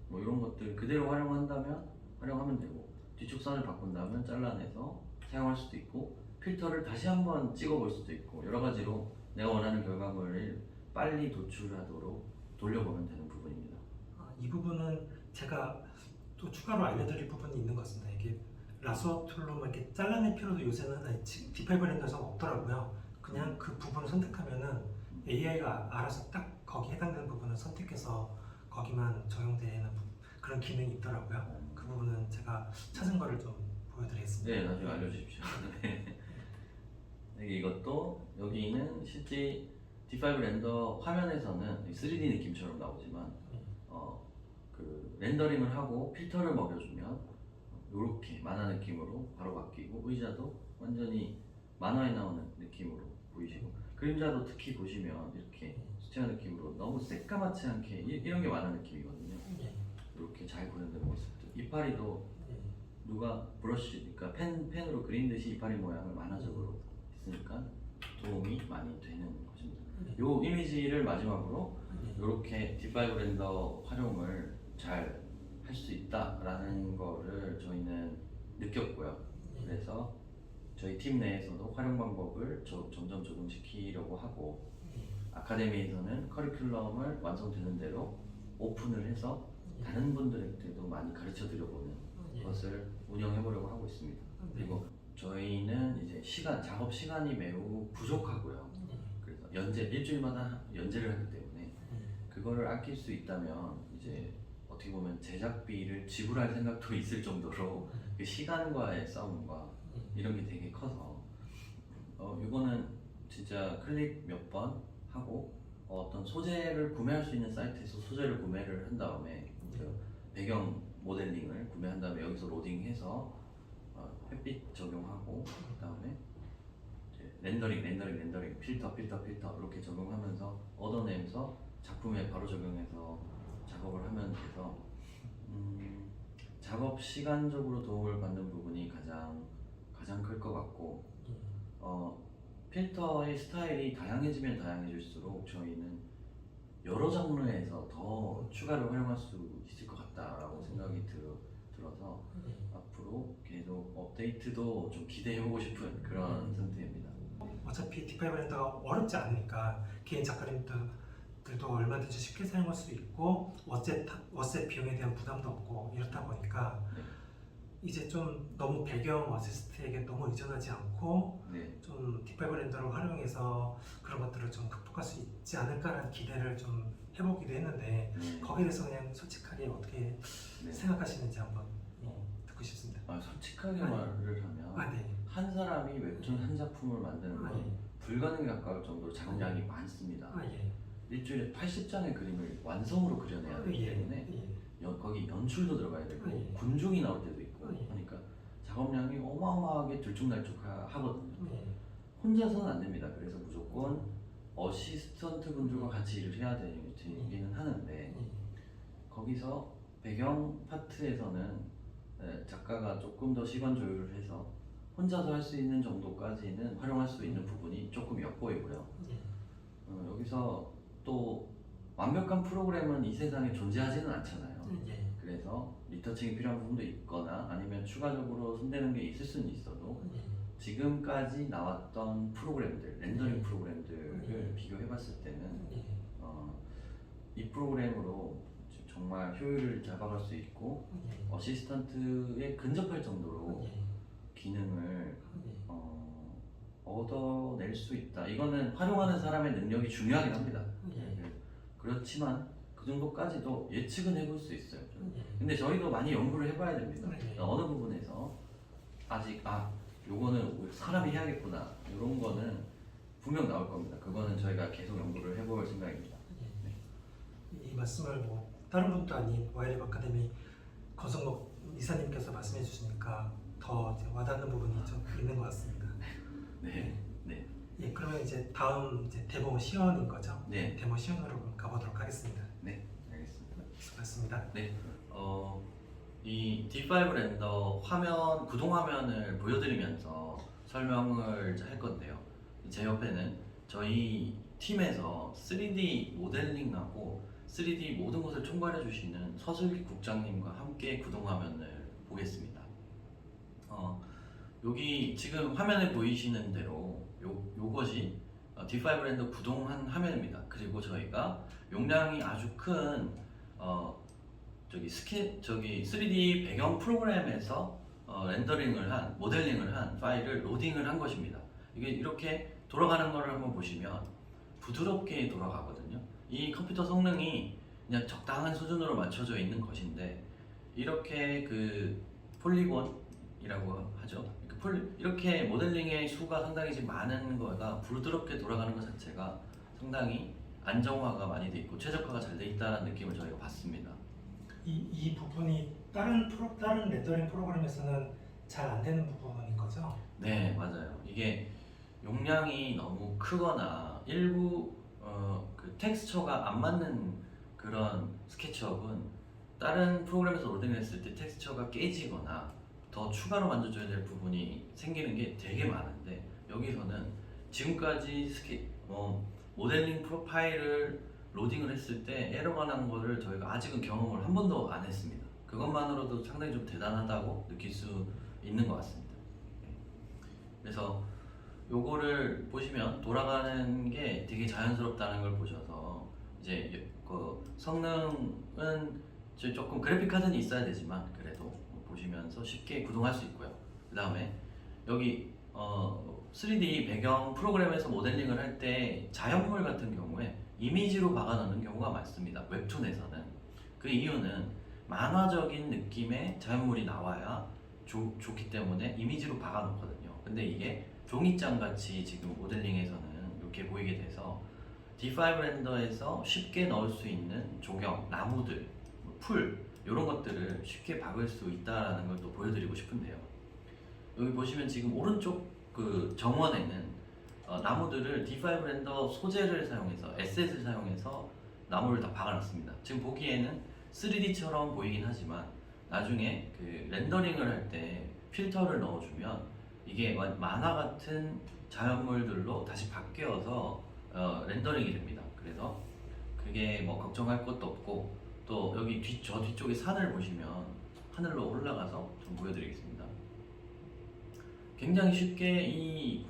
뭐 이런 것들 그대로 활용하면 되고, 뒤쪽 산을 바꾼다면 잘라내서 사용할 수도 있고, 필터를 다시 한번 찍어볼 수도 있고, 여러 가지로 내가 원하는 결과물을 빨리 도출하도록 돌려보면 되는 부분입니다. 이 부분은 제가 또 추가로 알려드릴 부분이 있는 것 같습니다. 이게 라서 툴로 이렇게 잘라낼 필요도 요새는 D5 렌더에서 없더라고요. 그냥 그 부분을 선택하면은 AI가 알아서 딱 거기 해당되는 부분을 선택해서 거기만 적용되는 그런 기능이 있더라고요. 그 부분은 제가 찾은 거를 좀 보여드리겠습니다. 네, 나중에 알려주십시오. 네. 이것도 여기는 실제 D5 렌더 화면에서는 3D 느낌처럼 나오지만 그 렌더링을 하고 필터를 먹여주면 이렇게 만화 느낌으로 바로 바뀌고, 의자도 완전히 만화에 나오는 느낌으로 보이시고, 그림자도 특히 보시면 이렇게 수채화 느낌으로 너무 새까맣지 않게 이런 게 만화 느낌이거든요. 이렇게 잘 구현된 모습들. 이파리도 누가 브러쉬, 그러니까 펜으로 그린 듯이 이파리 모양을 만화적으로 했으니까 도움이 많이 되는 것입니다. 요 이미지를 마지막으로 이렇게 D5 렌더 활용을 잘 할 수 있다라는 거를 저희는 느꼈고요. 그래서 저희 팀 내에서도 활용 방법을 점점 적용시키려고 하고, 아카데미에서는 커리큘럼을 완성되는 대로 오픈을 해서 다른 분들한테도 많이 가르쳐 드려보는 것을 운영해 보려고 하고 있습니다. 그리고 저희는 이제 작업 시간이 매우 부족하고요. 그래서 일주일마다 연재를 하기 때문에 그거를 아낄 수 있다면 이제 어떻게 보면 제작비를 지불할 생각도 있을 정도로 그 시간과의 싸움과 이런 게 되게 커서 이거는 진짜 클릭 몇 번 하고 어떤 소재를 구매할 수 있는 사이트에서 소재를 구매를 한 다음에 그 배경 모델링을 구매한 다음에 여기서 로딩해서 햇빛 적용하고, 그 다음에 렌더링 필터 이렇게 적용하면서 얻어내면서 작품에 바로 적용해서 작업을 하면 돼서 작업 시간적으로 도움을 받는 부분이 가장 클 것 같고, 필터의 스타일이 다양해지면 다양해질수록 저희는 여러 장르에서 더 추가로 활용할 수 있을 것 같다라고 생각이 들어서 앞으로 계속 업데이트도 좀 기대해보고 싶은 그런 상태입니다. 어차피 D5 렌더가 어렵지 않으니까 개인 작가님들도 얼마든지 쉽게 사용할 수 있고 워셋 비용에 대한 부담도 없고 이렇다 보니까 이제 좀 너무 배경 어시스트에게 너무 의존하지 않고 좀 D5 렌더를 활용해서 그런 것들을 좀 극복할 수 있지 않을까라는 기대를 좀 해보기도 했는데 거기에 대해서 그냥 솔직하게 어떻게 생각하시는지 한번 듣고 싶습니다. 솔직하게 말을 하면 한 사람이 웹툰 한 작품을 만드는 건 불가능에 가까울 정도로 작업량이 많습니다. 일주일에 80장의 그림을 완성으로 그려내야 되기 때문에 거기 연출도 들어가야 되고 예. 군중이 나올 때도 있고 예. 그러니까 작업량이 어마어마하게 들쭉날쭉하거든요. 예. 혼자서는 안 됩니다. 그래서 무조건 어시스턴트 분들과 같이 일을 해야 되기는 하는데 예. 거기서 배경 파트에서는 작가가 조금 더 시간 조율을 해서 혼자서 할 수 있는 정도까지는 활용할 수 있는 부분이 조금 엿보이고요. 예. 여기서 또 완벽한 프로그램은 이 세상에 존재하지는 않잖아요. 예. 그래서 리터칭이 필요한 부분도 있거나 아니면 추가적으로 손대는 게 있을 수는 있어도 예. 지금까지 나왔던 프로그램들, 렌더링 예. 프로그램들을 비교해 봤을 때는 예. 이 프로그램으로 정말 효율을 잡아갈 수 있고 예. 어시스턴트에 근접할 정도로 예. 기능을 예. 얻어낼 수 있다. 이거는 활용하는 사람의 능력이 중요하긴 합니다. 예. 그렇지만 그 정도까지도 예측은 해볼 수 있어요. 예. 근데 저희도 많이 연구를 해봐야 됩니다. 예. 어느 부분에서 아직 요거는 사람이 해야겠구나 이런 거는 분명 나올 겁니다. 그거는 저희가 계속 연구를 해볼 생각입니다. 이 말씀을 뭐 다른 분도 아닌 와이랩 아카데미 권성목 이사님께서 말씀해 주시니까 더 이제 와닿는 부분이 좀 있는 것 같습니다. 네, 네, 예, 그러면 이제 다음 이제 데모 시연인 거죠? 네, 데모 시연으로 가보도록 하겠습니다. 네, 알겠습니다. 수고하셨습니다. 네, 이 D5 렌더 화면 구동 화면을 보여드리면서 설명을 할 건데요. 제 옆에는 저희 팀에서 3D 모델링하고 3D 모든 것을 총괄해 주시는 서슬기 국장님과 함께 구동 화면을 보겠습니다. 여기 지금 화면에 보이시는 대로 요것이 D5 렌더 구동한 화면입니다. 그리고 저희가 용량이 아주 큰 저기 3D 배경 프로그램에서 렌더링을 한 모델링을 한 파일을 로딩을 한 것입니다. 이게 이렇게 돌아가는 거를 한번 보시면 부드럽게 돌아가거든요. 이 컴퓨터 성능이 그냥 적당한 수준으로 맞춰져 있는 것인데 이렇게 그 폴리곤이라고 하죠. 이렇게 모델링의 수가 상당히 지금 많은 거가 부드럽게 돌아가는 것 자체가 상당히 안정화가 많이 돼 있고 최적화가 잘 돼 있다는 느낌을 저희가 받습니다. 이 부분이 다른 렌더링 프로그램에서는 잘 안 되는 부분인 거죠? 네, 맞아요. 이게 용량이 너무 크거나 일부 그 텍스처가 안 맞는 그런 스케치업은 다른 프로그램에서 로딩을 했을 때 텍스처가 깨지거나 더 추가로 만들어줘야 될 부분이 생기는 게 되게 많은데 여기서는 지금까지 모델링 프로파일을 로딩을 했을 때 에러가 난 거를 저희가 아직은 경험을 한 번도 안 했습니다. 그것만으로도 상당히 좀 대단하다고 느낄 수 있는 것 같습니다. 그래서 요거를 보시면 돌아가는 게 되게 자연스럽다는 걸 보셔서 이제 그 성능은 조금 그래픽 카드는 있어야 되지만 그래도 보시면서 쉽게 구동할 수 있고요. 그 다음에 여기 3D 배경 프로그램에서 모델링을 할 때 자연물 같은 경우에 이미지로 박아넣는 경우가 많습니다. 웹툰에서는. 그 이유는 만화적인 느낌의 자연물이 나와야 좋기 때문에 이미지로 박아놓거든요. 근데 이게 종이장 같이 지금 모델링에서는 이렇게 보이게 돼서 D5 렌더에서 쉽게 넣을 수 있는 조경, 나무들, 풀 이런 것들을 쉽게 박을 수 있다는 걸 또 보여드리고 싶은데요. 여기 보시면 지금 오른쪽 그 정원에는 나무들을 D5 렌더 소재를 사용해서 에셋을 사용해서 나무를 다 박아놨습니다. 지금 보기에는 3D처럼 보이긴 하지만 나중에 그 렌더링을 할 때 필터를 넣어주면 이게 만화 같은 자연물들로 다시 바뀌어서 렌더링이 됩니다. 그래서 그게 뭐 걱정할 것도 없고 또 여기 저 뒤쪽에 산을 보시면 하늘로 올라가서 좀 보여드리겠습니다. 굉장히 쉽게 이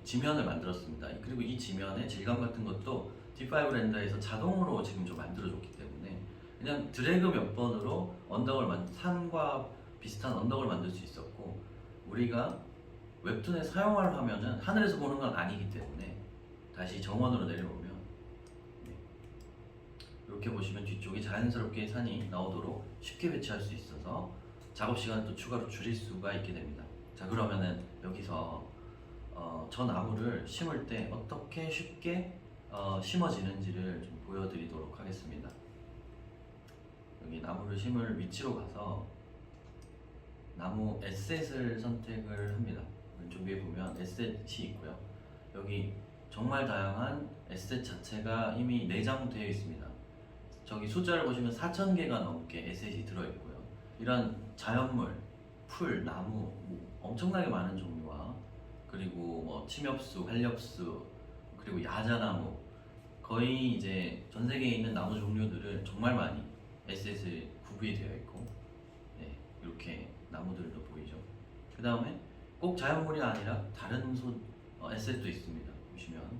지면을 만들었습니다. 그리고 이 지면의 질감 같은 것도 D5 렌더에서 자동으로 지금 좀 만들어줬기 때문에 그냥 드래그 몇 번으로 산과 비슷한 언덕을 만들 수 있었고 우리가 웹툰에 사용할 화면은 하늘에서 보는 건 아니기 때문에 다시 정원으로 내려오면 이렇게 보시면 뒤쪽이 자연스럽게 산이 나오도록 쉽게 배치할 수 있어서 작업 시간을 또 추가로 줄일 수가 있게 됩니다. 자, 그러면은 여기서 저 나무를 심을 때 어떻게 쉽게 심어지는지를 좀 보여드리도록 하겠습니다. 여기 나무를 심을 위치로 가서 나무 에셋을 선택을 합니다. 왼쪽 위에 보면 에셋이 있고요. 여기 정말 다양한 에셋 자체가 이미 내장되어 있습니다. 저기 숫자를 보시면 4,000개가 넘게 에셋이 들어있고요. 이런 자연물, 풀, 나무 엄청나게 많은 종류와 그리고 뭐 침엽수, 활엽수, 그리고 야자나무 거의 이제 전 세계에 있는 나무 종류들을 정말 많이 에셋에 구비되어 있고 네, 이렇게 나무들도 보이죠. 그 다음에 꼭 자연물이 아니라 다른 에셋도 있습니다. 보시면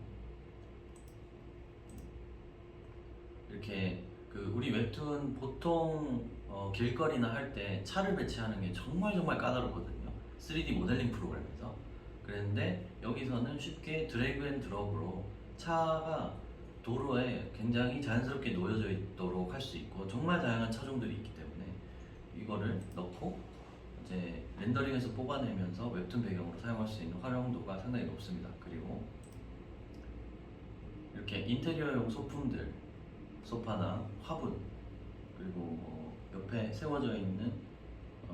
이렇게 그 우리 웹툰 보통 길거리나 할 때 차를 배치하는 게 정말 까다롭거든요. 3D 모델링 프로그램에서. 그런데 여기서는 쉽게 드래그 앤 드롭으로 차가 도로에 굉장히 자연스럽게 놓여져 있도록 할 수 있고 정말 다양한 차종들이 있기 때문에 이거를 넣고 이제 렌더링에서 뽑아내면서 웹툰 배경으로 사용할 수 있는 활용도가 상당히 높습니다. 그리고 이렇게 인테리어용 소품들, 소파나 화분, 그리고 뭐 옆에 세워져 있는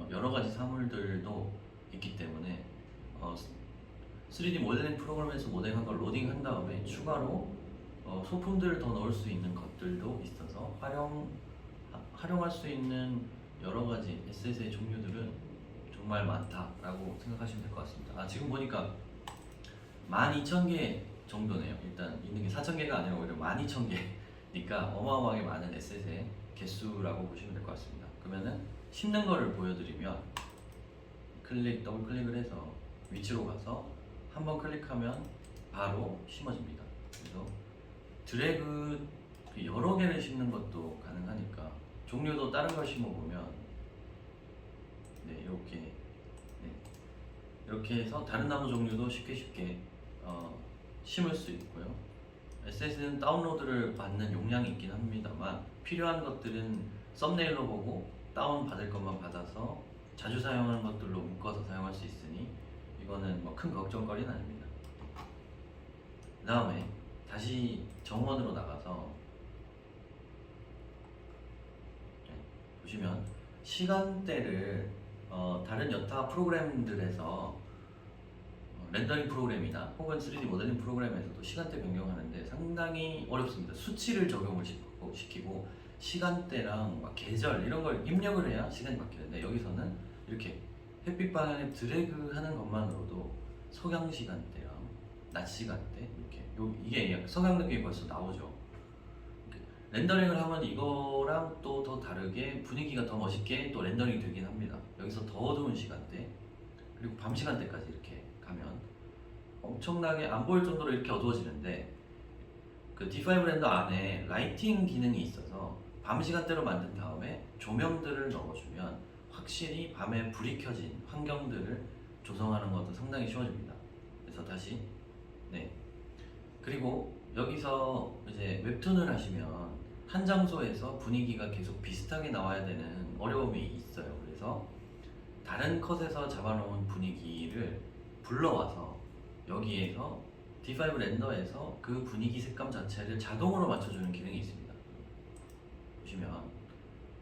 여러 가지 사물들도 있기 때문에 3D 모델링 프로그램에서 모델한 걸 로딩한 다음에 추가로 소품들을 더 넣을 수 있는 것들도 있어서 활용할 수 있는 여러 가지 에셋의 종류들은 정말 많다라고 생각하시면 될 것 같습니다. 지금 보니까 12,000개 정도네요. 일단 있는 게 4,000개가 아니라 오히려 12,000개니까 어마어마하게 많은 에셋의 개수라고 보시면 될 것 같습니다. 그러면은 심는 거를 보여드리면 더블 클릭을 해서 위치로 가서 한번 클릭하면 바로 심어집니다. 그래서 드래그 여러 개를 심는 것도 가능하니까 종류도 다른 걸 심어보면 네, 이렇게 해서 다른 나무 종류도 쉽게 심을 수 있고요. 에셋은 다운로드를 받는 용량이 있긴 합니다만 필요한 것들은 썸네일로 보고 다운 받을 것만 받아서 자주 사용하는 것들로 묶어서 사용할 수 있으니 이거는 뭐 큰 걱정거리는 아닙니다. 그 다음에 다시 정원으로 나가서 보시면 시간대를 다른 여타 프로그램들에서 렌더링 프로그램이나 혹은 3D 모델링 프로그램에서도 시간대 변경하는데 상당히 어렵습니다. 수치를 적용을 시키고 시간대랑 막 계절 이런 걸 입력을 해야 시간이 바뀌는데 여기서는 이렇게 햇빛 방향에 드래그 하는 것만으로도 석양 시간대랑 낮 시간대 이렇게 이게 석양 느낌이 벌써 나오죠. 렌더링을 하면 이거랑 또 더 다르게 분위기가 더 멋있게 또 렌더링이 되긴 합니다. 여기서 더 어두운 시간대 그리고 밤 시간대까지 이렇게 가면 엄청나게 안 보일 정도로 이렇게 어두워지는데 그 D5 렌더 안에 라이팅 기능이 있어서 밤 시간대로 만든 다음에 조명들을 넣어주면 확실히 밤에 불이 켜진 환경들을 조성하는 것도 상당히 쉬워집니다. 그래서 다시 그리고 여기서 이제 웹툰을 하시면 한 장소에서 분위기가 계속 비슷하게 나와야 되는 어려움이 있어요. 그래서 다른 컷에서 잡아놓은 분위기를 불러와서 여기에서 D5 렌더에서 그 분위기 색감 자체를 자동으로 맞춰주는 기능이 있습니다. 보시면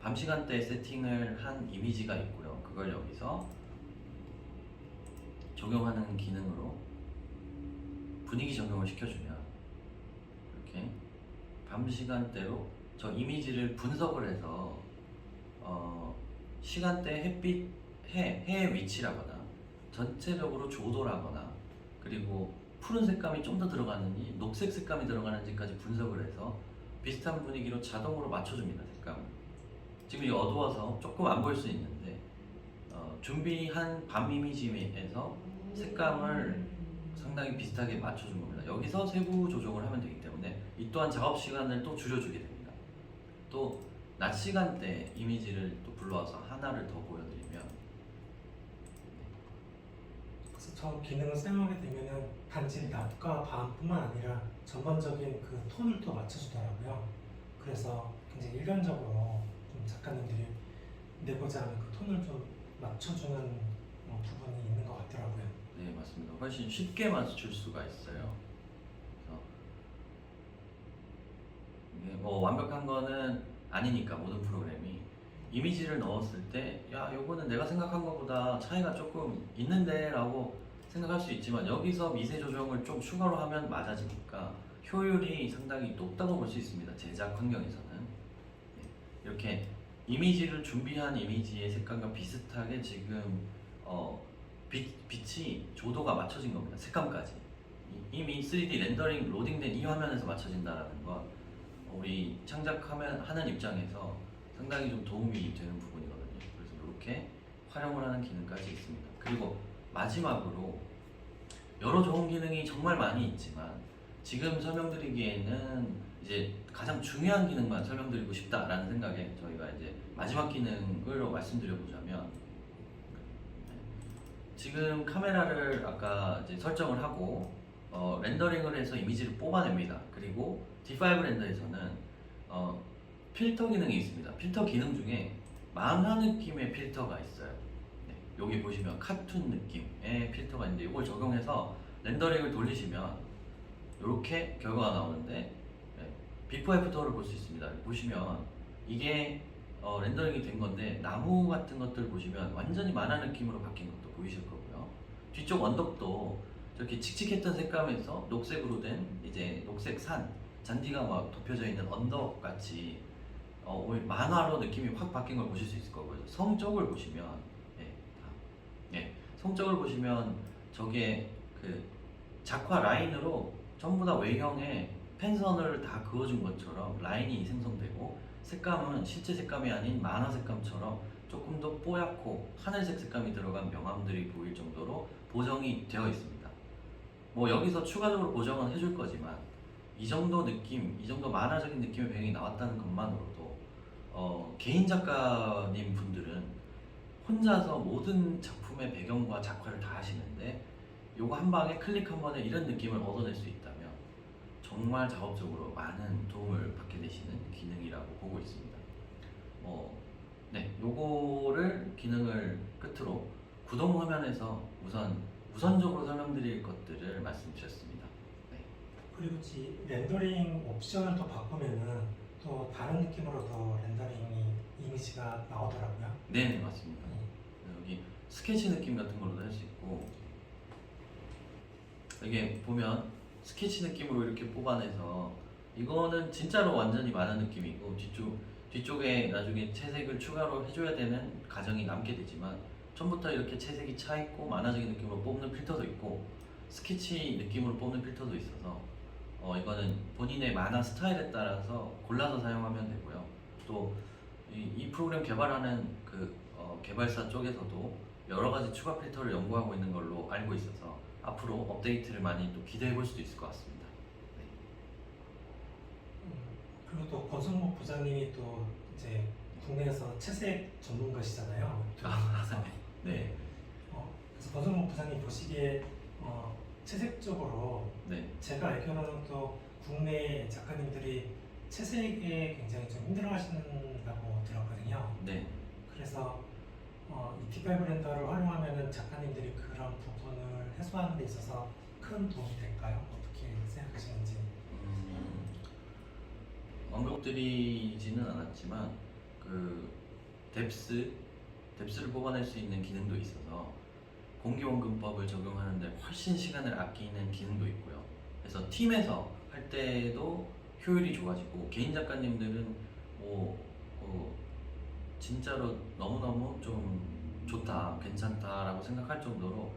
밤 시간대 세팅을 한 이미지가 있고요. 그걸 여기서 적용하는 기능으로 분위기 적용을 시켜주면 이렇게 밤 시간대로 저 이미지를 분석을 해서 시간대 햇빛, 해의 위치라거나 전체적으로 조도라거나 그리고 푸른 색감이 좀 더 들어가는지 녹색 색감이 들어가는지까지 분석을 해서 비슷한 분위기로 자동으로 맞춰줍니다. 색감을. 지금 이 어두워서 조금 안 보일 수 있는데 준비한 밤 이미지에서 색감을 상당히 비슷하게 맞춰준 겁니다. 여기서 세부 조정을 하면 되기 때문에 이 또한 작업 시간을 또 줄여주게 됩니다. 또 낮 시간대 이미지를 또 불러와서 하나를 더 보여드리면 그래서 저 기능을 사용하게 되면은 단지 낮과 밤뿐만 아니라 전반적인 그 톤을 또 맞춰주더라고요. 그래서 굉장히 일반적으로 좀 작가님들이 내고자 하는 그 톤을 좀 맞춰주는 부분이 있는 것 같더라고요. 네, 맞습니다. 훨씬 쉽게 맞출 수가 있어요. 그래서 이게 뭐 완벽한 거는 아니니까 모든 프로그램이 이미지를 넣었을 때, 야, 요거는 내가 생각한 것보다 차이가 조금 있는데 라고 생각할 수 있지만, 여기서 미세 조정을 좀 추가로 하면 맞아지니까 효율이 상당히 높다고 볼 수 있습니다. 제작 환경에서는. 네. 이렇게 이미지를 준비한 이미지의 색감과 비슷하게 지금 빛이 조도가 맞춰진 겁니다. 색감까지. 이미 3D 렌더링 로딩된 이 화면에서 맞춰진다는 건 우리 하는 입장에서 상당히 좀 도움이 되는 부분이거든요. 그래서 이렇게 활용을 하는 기능까지 있습니다. 그리고 마지막으로 여러 좋은 기능이 정말 많이 있지만 지금 설명드리기에는 이제 가장 중요한 기능만 설명드리고 싶다라는 생각에 저희가 이제 마지막 기능을 말씀드려보자면, 지금 카메라를 아까 이제 설정을 하고 렌더링을 해서 이미지를 뽑아냅니다. 그리고 D5 렌더에서는 필터 기능이 있습니다. 필터 기능 중에 만화 느낌의 필터가 있어요. 네, 여기 보시면 카툰 느낌의 필터가 있는데 이걸 적용해서 렌더링을 돌리시면 이렇게 결과가 나오는데, 네, 비포 애프터를 볼 수 있습니다. 보시면 이게 렌더링이 된 건데 나무 같은 것들 보시면 완전히 만화 느낌으로 바뀐 것도 보이실 거고요. 뒤쪽 언덕도 저렇게 칙칙했던 색감에서 녹색으로 된 이제 녹색 산 잔디가 막 덮여져 있는 언덕 같이 만화로 느낌이 확 바뀐 걸 보실 수 있을 거고요. 성 쪽을 보시면, 성 쪽을 보시면 저게 그 작화 라인으로 전부 다 외형에 펜선을 다 그어준 것처럼 라인이 생성되고, 색감은 실제 색감이 아닌 만화 색감처럼 조금 더 뽀얗고 하늘색 색감이 들어간 명암들이 보일 정도로 보정이 되어 있습니다. 뭐 여기서 추가적으로 보정은 해줄 거지만 이 정도 느낌, 이 정도 만화적인 느낌의 배경이 나왔다는 것만으로도 개인 작가님 분들은 혼자서 모든 작품의 배경과 작화를 다 하시는데 요거 한 방에 클릭 한 번에 이런 느낌을 얻어낼 수 있다면 정말 작업적으로 많은 도움을 받게 되시는 기능이라고 보고 있습니다. 네, 요거를 기능을 끝으로 구동 화면에서 우선적으로 설명드릴 것들을 말씀드렸습니다. 네. 그리고 렌더링 옵션을 또 바꾸면은 또 다른 느낌으로 더 렌더링이 이미지가 나오더라고요. 네, 맞습니다. 여기 스케치 느낌 같은 걸로도 할 수 있고, 이게 보면 스케치 느낌으로 이렇게 뽑아내서 이거는 진짜로 완전히 만화 느낌이고, 뒤쪽에 나중에 채색을 추가로 해줘야 되는 과정이 남게 되지만 처음부터 이렇게 채색이 차 있고 만화적인 느낌으로 뽑는 필터도 있고 스케치 느낌으로 뽑는 필터도 있어서 이거는 본인의 만화 스타일에 따라서 골라서 사용하면 되고요. 또 이 프로그램 개발하는 그 개발사 쪽에서도 여러 가지 추가 필터를 연구하고 있는 걸로 알고 있어서 앞으로 업데이트를 많이 또 기대해 볼 수도 있을 것 같습니다. 네. 그리고 또 권성목 부장님이 또 이제 국내에서 채색 전문가시잖아요. 네. 그래서 권성목 부장님 보시기에 채색 쪽으로 네. 제가 알기로는 또 국내 작가님들이 채색에 굉장히 좀 힘들어하시는다고 들었거든요. 네. 그래서 이 D5 렌더를 활용하면은 작가님들이 그런 부분을 해소하는 데 있어서 큰 도움이 될까요? 어떻게 생각하시는지? 언급드리지는 않았지만 그 뎁스를 뽑아낼 수 있는 기능도 있어서 공기원근법을 적용하는데 훨씬 시간을 아끼는 기능도 있고요. 그래서 팀에서 할 때도 효율이 좋아지고, 개인 작가님들은 진짜로 너무너무 좀 좋다, 괜찮다라고 생각할 정도로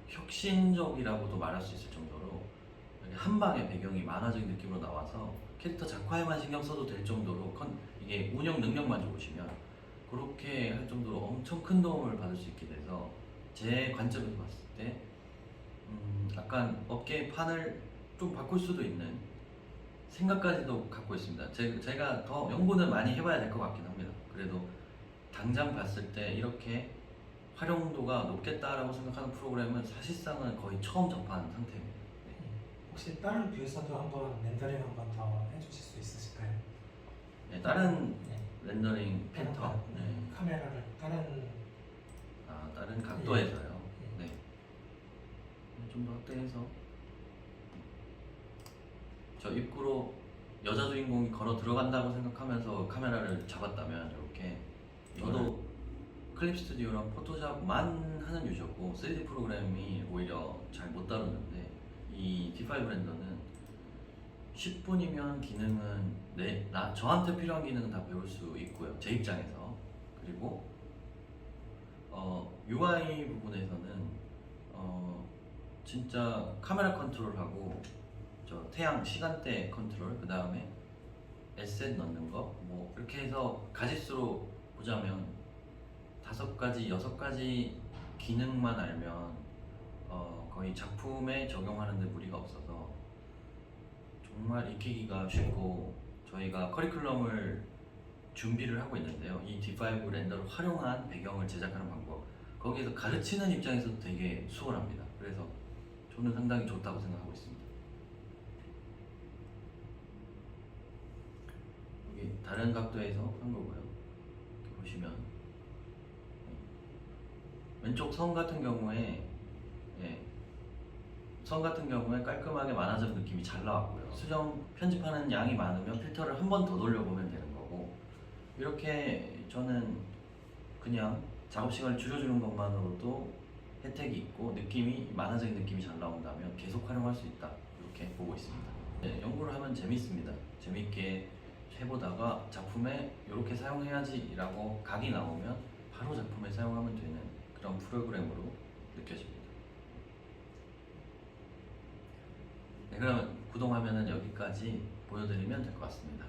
혁신적이라고도 말할 수 있을 정도로 한 방에 배경이 만화적인 느낌으로 나와서 캐릭터 작화에만 신경 써도 될 정도로 이게 운영 능력만 좋으시면 그렇게 할 정도로 엄청 큰 도움을 받을 수 있게 돼서 제 관점에서 봤을 때 약간 업계의 판을 좀 바꿀 수도 있는 생각까지도 갖고 있습니다. 제가 더 연구는 많이 해봐야 될 것 같긴 합니다. 그래도 당장 봤을 때 이렇게 활용도가 높겠다라고 생각하는 프로그램은 사실상은 거의 처음 접한 상태입니다. 네. 혹시 다른 뷰에서도 한번 렌더링 한번 더 해주실 수 있으실까요? 네, 다른 렌더링 필터, 카메라를 다른 각도에서요. 네. 좀 더 확대해서 저 입구로 여자 주인공이 걸어 들어간다고 생각하면서 카메라를 잡았다면 이렇게 저도 클립 스튜디오랑 포토샵만 하는 유저고 3D 프로그램이 오히려 잘 못 다루는데 이 D5 렌더는 10분이면 기능은 저한테 필요한 기능은 다 배울 수 있고요. 제 입장에서. 그리고 UI 부분에서는 진짜 카메라 컨트롤하고 저 태양 시간대 컨트롤, 그 다음에 에셋 넣는 거, 뭐 이렇게 해서 가짓수로 보자면 5가지, 6가지 기능만 알면 거의 작품에 적용하는데 무리가 없어서 정말 익히기가 쉽고, 저희가 커리큘럼을 준비를 하고 있는데요. 이 D5 렌더를 활용한 배경을 제작하는 방법, 거기에서 가르치는 입장에서도 되게 수월합니다. 그래서 저는 상당히 좋다고 생각하고 있습니다. 여기 다른 각도에서 한 거고요. 이렇게 보시면 왼쪽 선 같은 경우에 선 같은 경우에 깔끔하게 만화적 느낌이 잘 나왔고요. 수정 편집하는 양이 많으면 필터를 한 번 더 돌려보면 되는 거고, 이렇게 저는 그냥 작업 시간을 줄여주는 것만으로도 혜택이 있고 느낌이, 만화적인 느낌이 잘 나온다면 계속 활용할 수 있다, 이렇게 보고 있습니다. 연구를 하면 재밌습니다. 재밌게 해보다가 작품에 이렇게 사용해야지 라고 각이 나오면 바로 작품에 사용하면 되는 그런 프로그램으로 느껴집니다. 네, 그럼 구동화면은 여기까지 보여드리면 될 것 같습니다.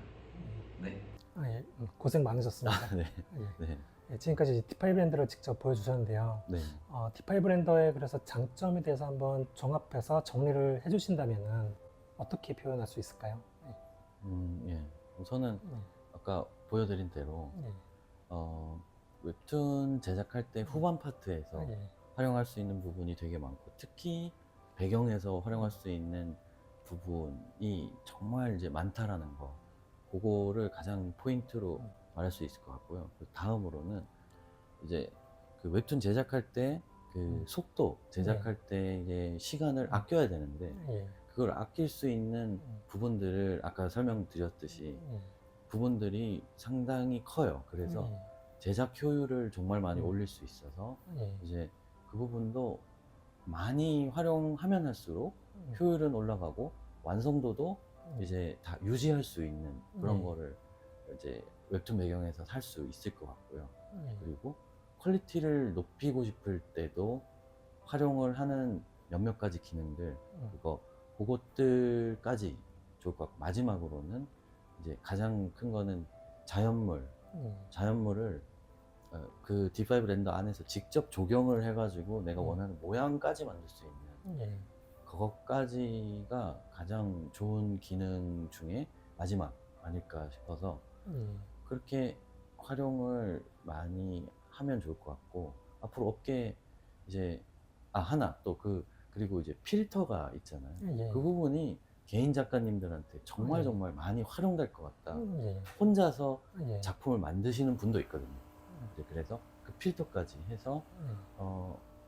네. 예, 고생 많으셨습니다. 네. 예. 네. 예, 지금까지 D5 렌더를 직접 보여주셨는데요. 네. D5 렌더의 그래서 장점에 대해서 한번 종합해서 정리를 해주신다면은 어떻게 표현할 수 있을까요? 예. 우선은 아까 보여드린 대로 예. 웹툰 제작할 때 후반 파트에서 예. 활용할 수 있는 부분이 되게 많고, 특히 배경에서 활용할 수 있는 부분이 정말 이제 많다라는 거, 그거를 가장 포인트로 말할 수 있을 것 같고요. 그 다음으로는 이제 그 웹툰 제작할 때 그 속도, 제작할 때의 시간을 아껴야 되는데, 예. 그걸 아낄 수 있는 부분들을 아까 설명드렸듯이 부분들이 상당히 커요. 그래서 제작 효율을 정말 많이 올릴 수 있어서 이제 그 부분도 많이 활용하면 할수록 효율은 올라가고 완성도도 이제 다 유지할 수 있는 그런 거를 이제 웹툰 배경에서 할 수 있을 것 같고요. 그리고 퀄리티를 높이고 싶을 때도 활용을 하는 몇몇 가지 기능들, 그것들까지 좋을 것 같고, 마지막으로는 이제 가장 큰 거는 자연물을 그 D5 렌더 안에서 직접 조경을 해가지고 내가 원하는 모양까지 만들 수 있는 그것까지가 가장 좋은 기능 중에 마지막 아닐까 싶어서 그렇게 활용을 많이 하면 좋을 것 같고, 앞으로 업계 이제 하나 또 그리고 이제 필터가 있잖아요. 그 부분이 개인 작가님들한테 정말 정말 많이 활용될 것 같다. 혼자서 작품을 만드시는 분도 있거든요. 이제 그래서 그 필터까지 해서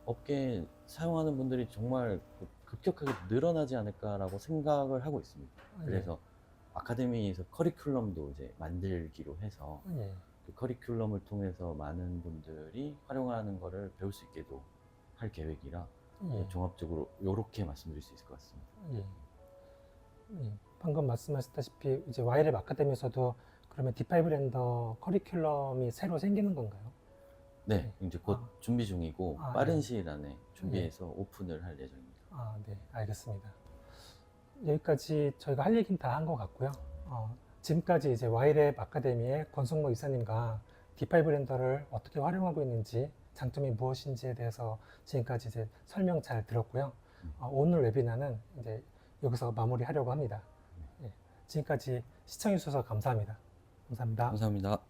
업계에 사용하는 분들이 정말 급격하게 늘어나지 않을까라고 생각을 하고 있습니다. 그래서 아카데미에서 커리큘럼도 이제 만들기로 해서 그 커리큘럼을 통해서 많은 분들이 활용하는 거를 배울 수 있게도 할 계획이라 종합적으로 이렇게 말씀드릴 수 있을 것 같습니다. 방금 말씀하셨다시피 이제 YLab 아카데미에서도 그러면 D5 렌더 커리큘럼이 새로 생기는 건가요? 네, 이제 곧 준비 중이고 빠른 시일 안에 준비해서 오픈을 할 예정입니다. 네, 알겠습니다. 여기까지 저희가 할 얘기는 다 한 것 같고요. 지금까지 이제 YLab 아카데미의 권성모 이사님과 D5 렌더를 어떻게 활용하고 있는지, 장점이 무엇인지에 대해서 지금까지 이제 설명 잘 들었고요. 오늘 웨비나는 이제 여기서 마무리하려고 합니다. 지금까지 시청해 주셔서 감사합니다. 감사합니다. 감사합니다.